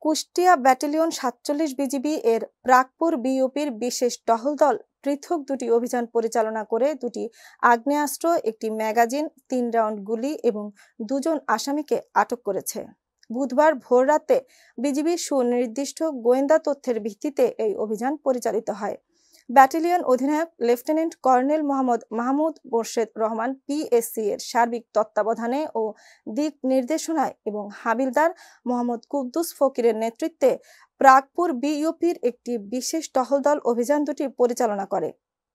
Kushtia battalion ৪৭ BGB এর প্রাকপুর বিইউপির বিশেষ টহল দল পৃথক দুটি অভিযান পরিচালনা করে দুটি আগ্নেয়াস্ত্র, একটি ম্যাগাজিন, ৩ রাউন্ড গুলি এবং ২ জন আসামিকে আটক করেছে। বুধবার ভোররাতে বিজিবির সুনির্দিষ্ট গোয়েন্দা তথ্যের ভিত্তিতে এই অভিযান পরিচালিত হয়। ব্যাটালিয়ন অধিনায়ক lieutenant colonel Mohammad Mahmud Morshed Rahman PSC এর সার্বিক তত্ত্বাবধানে ও দিক নির্দেশনায় এবং হাবিলদার মোহাম্মদ কুদ্দুস ফকিরের নেতৃত্বে প্রাকপুর বিইউপির একটি বিশেষ টহল দল অভিযান দুটি পরিচালনা করে।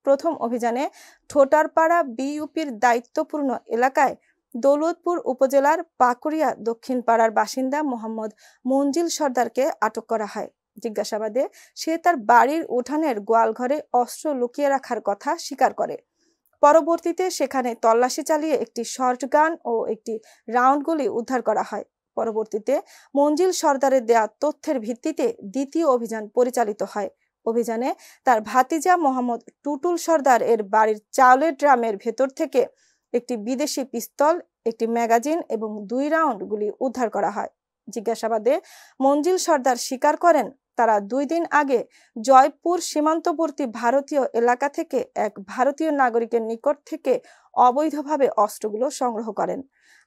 প্রথম অভিযানে ঠোটারপাড়া বিইউপির দায়িত্বপূর্ণ এলাকায় দৌলতপুর উপজেলার পাকুড়িয়া দক্ষিণ পাড়ার বাসিন্দা মোহাম্মদ মঞ্জিল সর্দারকে আটক করা হয়। জিজ্ঞাসাবাদে সে তার বাড়ির উঠানের গোয়ালঘরে অস্ত্র লুকিয়ে রাখার কথা স্বীকার করে। পরবর্তীতে সেখানে তল্লাশি চালিয়ে একটি শর্টগান ও একটি রাউন্ড গুলি উদ্ধার করা হয়। পরবর্তীতে মঞ্জিল সর্দারের দেয়া তথ্যের ভিত্তিতে দ্বিতীয় অভিযান পরিচালিত হয়। অভিযানে তার ভাতিজা মোহাম্মদ টুটুল সর্দার এর বাড়ির চাউলের ড্রামের ভেতর থেকে একটি বিদেশি পিস্তল, একটি ম্যাগাজিন এবং 2 রাউন্ড গুলি উদ্ধার করা হয়। জিজ্ঞাসাবাদে মঞ্জিল সর্দার স্বীকার করেন, তারা 2 দিন আগে জয়পুর সীমান্তবর্তী ভারতীয় এলাকা থেকে এক ভারতীয় নাগরিকের নিকট থেকে অবৈধভাবে অস্ত্রগুলো সংগ্রহ করেন।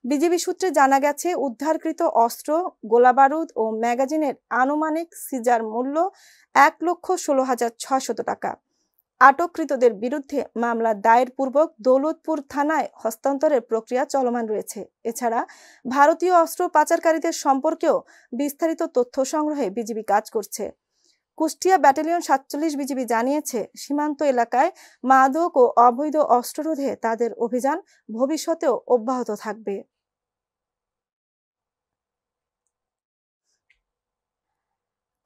বিজিবি সূত্রে জানা গেছে, উদ্ধারকৃত অস্ত্র, গোলাবারুদ ও ম্যাগাজিনের আনুমানিক সিজার মূল্য ১,১৬,৬০০ টাকা। আটককৃতদের বিরুদ্ধে মামলা দায়ের পূর্বক দৌলতপুর থানায় হস্তান্তরের প্রক্রিয়া চলমান রয়েছে। এছাড়া ভারতীয় অস্ত্র পাচারকারীদের সম্পর্কেও বিস্তারিত তথ্য সংগ্রহে বিজিবি কাজ করছে। কুষ্টিয়া ব্যাটালিয়ন ৪৭ বিজিবি জানিয়েছে, সীমান্ত এলাকায় মাদক ও অবৈধ অস্ত্র রোধে তাদের অভিযান ভবিষ্যতেও অব্যাহত থাকবে।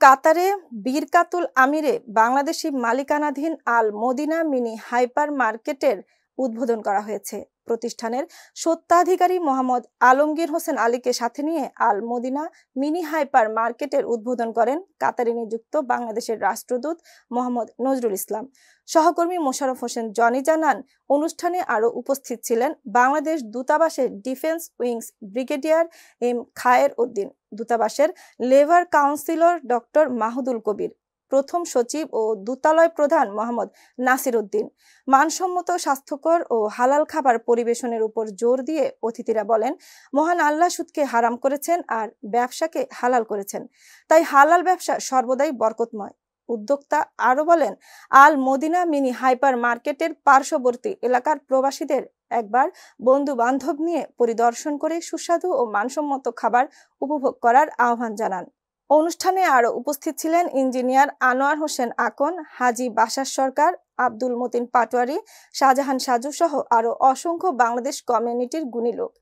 কাতারে বিরকাতুল আমিরে বাংলাদেশি মালিকানাধীন আল মদিনা মিনি হাইপার মার্কেটের উদ্বোধন করা হয়েছে। প্রতিষ্ঠানের স্বত্বাধিকারী মোহাম্মদ আলমগীর হোসেন আলীকে সাথে নিয়ে আল মদিনা মিনি হাইপার মার্কেটের উদ্বোধন করেন কাতারে নিযুক্ত বাংলাদেশের রাষ্ট্রদূত মোহাম্মদ নজরুল ইসলাম। সহকর্মী মোশাররফ হোসেন জনি জানান, অনুষ্ঠানে আরও উপস্থিত ছিলেন বাংলাদেশ দূতাবাসের ডিফেন্স উইংস ব্রিগেডিয়ার এম খায়ের উদ্দিন, দূতাবাসের লেবার কাউন্সিলর ডক্টর মাহুদুল কবির, প্রথম সচিব ও দূতালয় প্রধান মোহাম্মদ নাসির উদ্দিন। মানসম্মত, স্বাস্থ্যকর ও হালাল খাবার পরিবেশনের উপর জোর দিয়ে অতিথিরা বলেন, মহান আল্লাহ সুদকে হারাম করেছেন আর ব্যবসাকে হালাল করেছেন, তাই হালাল ব্যবসা সর্বদাই বরকতময়। উদ্যোক্তা আরো বলেন, আল মদিনা মিনি হাইপার মার্কেটের পার্শ্ববর্তী এলাকার প্রবাসীদের একবার বন্ধু বান্ধব নিয়ে পরিদর্শন করে সুস্বাদু ও মানসম্মত খাবার উপভোগ করার আহ্বান জানান। অনুষ্ঠানে আরো উপস্থিত ছিলেন ইঞ্জিনিয়ার আনোয়ার হোসেন আকন, হাজী বাশার সরকার, আব্দুল মতিন পাটোয়ারি, শাহজাহান সাজু সহ আরো অসংখ্য বাংলাদেশ কমিউনিটির গুণী লোক।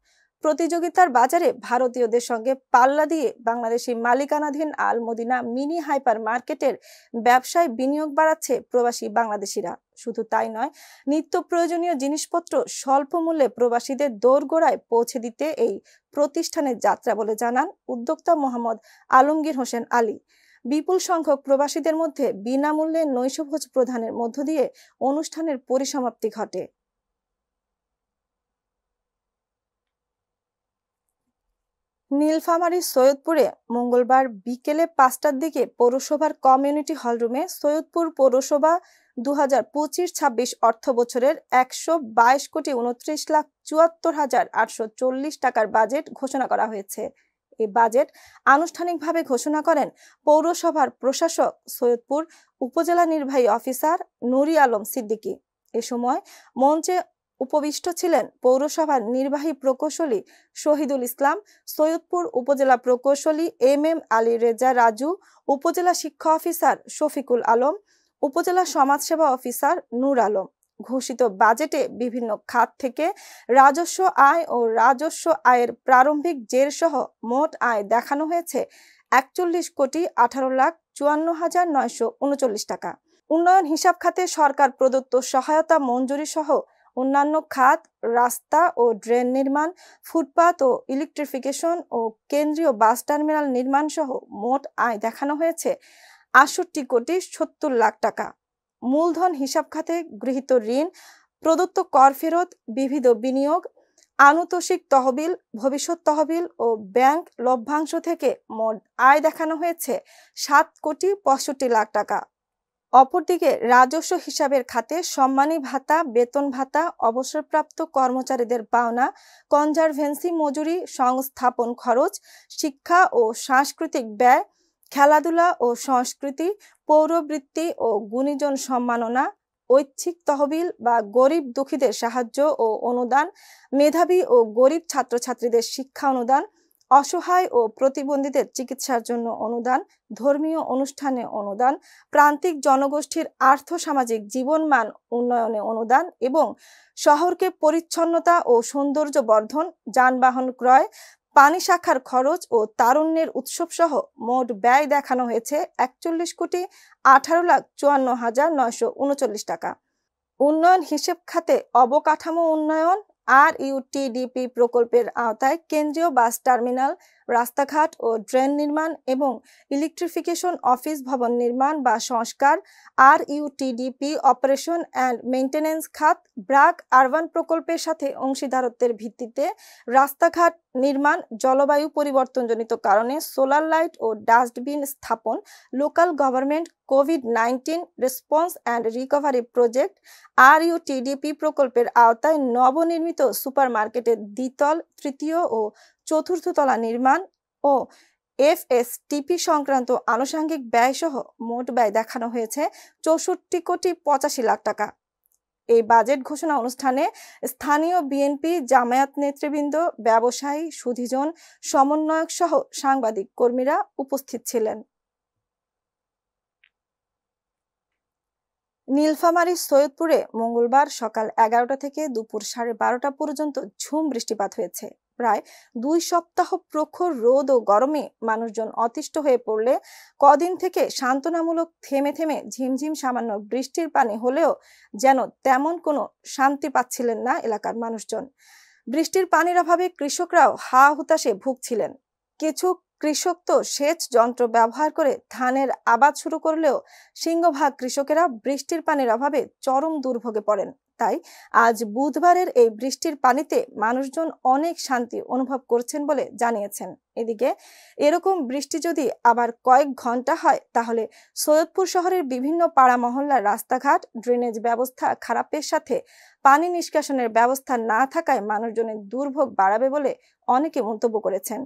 প্রতিযোগিতার বাজারে ভারতীয়দের সঙ্গে পাল্লা দিয়ে বাংলাদেশি মালিকানাধীন আল মদিনা মিনি হাইপার মার্কেটের ব্যবসায় বিনিয়োগ বাড়াচ্ছে প্রবাসী বাংলাদেশিরা। শুধু তাই নয়, নিত্য প্রয়োজনীয় জিনিসপত্র স্বল্প মূল্যে প্রবাসীদের দোরগোড়ায় পৌঁছে দিতে এই প্রতিষ্ঠানের যাত্রা বলে জানান উদ্যোক্তা মোহাম্মদ আলমগীর হোসেন আলী। বিপুল সংখ্যক প্রবাসীদের মধ্যে বিনামূল্যে নৈশভোজ প্রদানের মধ্য দিয়ে অনুষ্ঠানের পরিসমাপ্তি ঘটে। নীলফামারীর সৈয়দপুরে মঙ্গলবার বিকেলে ৫টার দিকে পৌরসভার কমিউনিটি হলরুমে সৈয়দপুর পৌরসভা ২০২৫-২৬ অর্থ বছরের ১২২,২৯,৭৪,৮৪০ টাকার বাজেট ঘোষণা করা হয়েছে। এই বাজেট আনুষ্ঠানিকভাবে ঘোষণা করেন পৌরসভার প্রশাসক সৈয়দপুর উপজেলা নির্বাহী অফিসার নুরি আলম সিদ্দিকী। এ সময় মঞ্চে উপবিষ্ট ছিলেন পৌরসভার নির্বাহী প্রকৌশলী শহীদুল ইসলাম, সৈয়দপুর উপজেলা প্রকৌশলী এম আলী রেজা রাজু, উপজেলা শিক্ষা অফিসার শফিকুল আলম, উপজেলা সমাজসেবা অফিসার নূর আলম। ঘোষিত বাজেটে বিভিন্ন খাত থেকে রাজস্ব আয় ও রাজস্ব আয়ের প্রারম্ভিক জের সহ মোট আয় দেখানো হয়েছে 41,18,54,939 টাকা। উন্নয়ন হিসাব খাতে সরকার প্রদত্ত সহায়তা মঞ্জুরি সহ অন্যান্য খাত, রাস্তা ও ড্রেন নির্মাণ, ফুটপাত ও ইলেকট্রিফিকেশন ও কেন্দ্রীয় বাস টার্মিনাল নির্মাণ সহ মোট আয় দেখানো হয়েছে ৬৮,৭০,০০,০০০ টাকা। মূলধন হিসাব খাতে গৃহীত ঋণ, প্রদত্ত কর ফেরত, বিবিধ বিনিয়োগ, আনুতোষিক তহবিল, ভবিষ্যৎ তহবিল ও ব্যাংক লভ্যাংশ থেকে মোট আয় দেখানো হয়েছে 7,65,00,000 টাকা। অপরদিকে রাজস্ব হিসাবের খাতে সম্মানী ভাতা, বেতন ভাতা, অবসরপ্রাপ্ত কর্মচারীদের পাওনা, কনজারভেন্সি মজুরি, সংস্থাপন খরচ, শিক্ষা ও সাংস্কৃতিক ব্যয়, খেলাধুলা ও সংস্কৃতি, পৌরবৃত্তি ও গুণীজন সম্মাননা, ঐচ্ছিক তহবিল বা গরিব দুঃখীদের সাহায্য ও অনুদান, মেধাবী ও গরিব ছাত্রছাত্রীদের শিক্ষা অনুদান, অসহায় ও প্রতিবন্ধীদের চিকিৎসার জন্য অনুদান, ধর্মীয় অনুষ্ঠানে অনুদান, প্রান্তিক জনগোষ্ঠীর আর্থসামাজিক জীবনমান উন্নয়নে অনুদান এবং শহরকে পরিচ্ছন্নতা ও সৌন্দর্য বর্ধন, যানবাহন ক্রয়, পানি শাখার খরচ ও তারুণ্যের উৎসব সহ মোট ব্যয় দেখানো হয়েছে 41,18,54,939 টাকা। উন্নয়ন হিসেব খাতে অবকাঠামো উন্নয়ন RUTDP প্রকল্পের আওতায় কেন্দ্রীয় বাস টার্মিনাল, রাস্তাঘাট ও ড্রেন নির্মাণ এবং ইলেকট্রিফিকেশন অফিস ভবন নির্মাণ বা সংস্কার, RUTDP অপারেশন অ্যান্ড মেইনটেনেন্স খাত ব্র্যাক আরবান প্রকল্পের সাথে অংশীদারত্বের ভিত্তিতে রাস্তাঘাট নির্মাণ, জলবায়ু পরিবর্তনজনিত কারণে সোলার লাইট ও ডাস্টবিন স্থাপন, local government COVID-19 response and recovery project, RUTDP প্রকল্পের আওতায় নবনির্মিত সুপারমার্কেটের দ্বিতল, তৃতীয় ও চতুর্থ তলা নির্মাণ ও FSTP সংক্রান্ত আনুষঙ্গিক ব্যয়সহ মোট ব্যয় দেখানো হয়েছে 64,85,00,000 টাকা। এই বাজেট ঘোষণা অনুষ্ঠানে স্থানীয় বিএনপি, জামায়াত নেতৃবৃন্দ, ব্যবসায়ী, সুধীজন, সমন্বয়ক সহ সাংবাদিক কর্মীরা উপস্থিত ছিলেন। নীলফামারীর সৈয়দপুরে মঙ্গলবার সকাল 11টা থেকে দুপুর 12:30 পর্যন্ত ঝুম বৃষ্টিপাত হয়েছে। প্রায় 2 সপ্তাহ প্রখর রোদ ও গরমে মানুষজন অতিষ্ঠ হয়ে পড়লে কদিন থেকে সান্ত্বনামূলক থেমে থেমে ঝিমঝিম সামান্য বৃষ্টির পানি হলেও যেন তেমন কোনো শান্তি পাচ্ছিলেন না এলাকার মানুষজন। বৃষ্টির পানির অভাবে কৃষকরাও হা হুতাশে ভুগছিলেন। কিছু কৃষক তো সেচ যন্ত্র ব্যবহার করে ধানের আবাদ শুরু করলেও সিংহভাগ কৃষকেরা বৃষ্টির পানির অভাবে চরম দুর্ভোগে পড়েন। তাই আজ বুধবারের এই বৃষ্টির পানিতে মানুষজন অনেক শান্তি অনুভব করছেন বলে জানিয়েছেন। এদিকে এরকম বৃষ্টি যদি আবার কয়েক ঘন্টা হয় তাহলে সৈয়দপুর শহরের বিভিন্ন পাড়া মহল্লার রাস্তাঘাট, ড্রেনেজ ব্যবস্থা খারাপের সাথে পানি নিষ্কাশনের ব্যবস্থা না থাকায় মানুষজনের দুর্ভোগ বাড়াবে বলে অনেকে মন্তব্য করেছেন।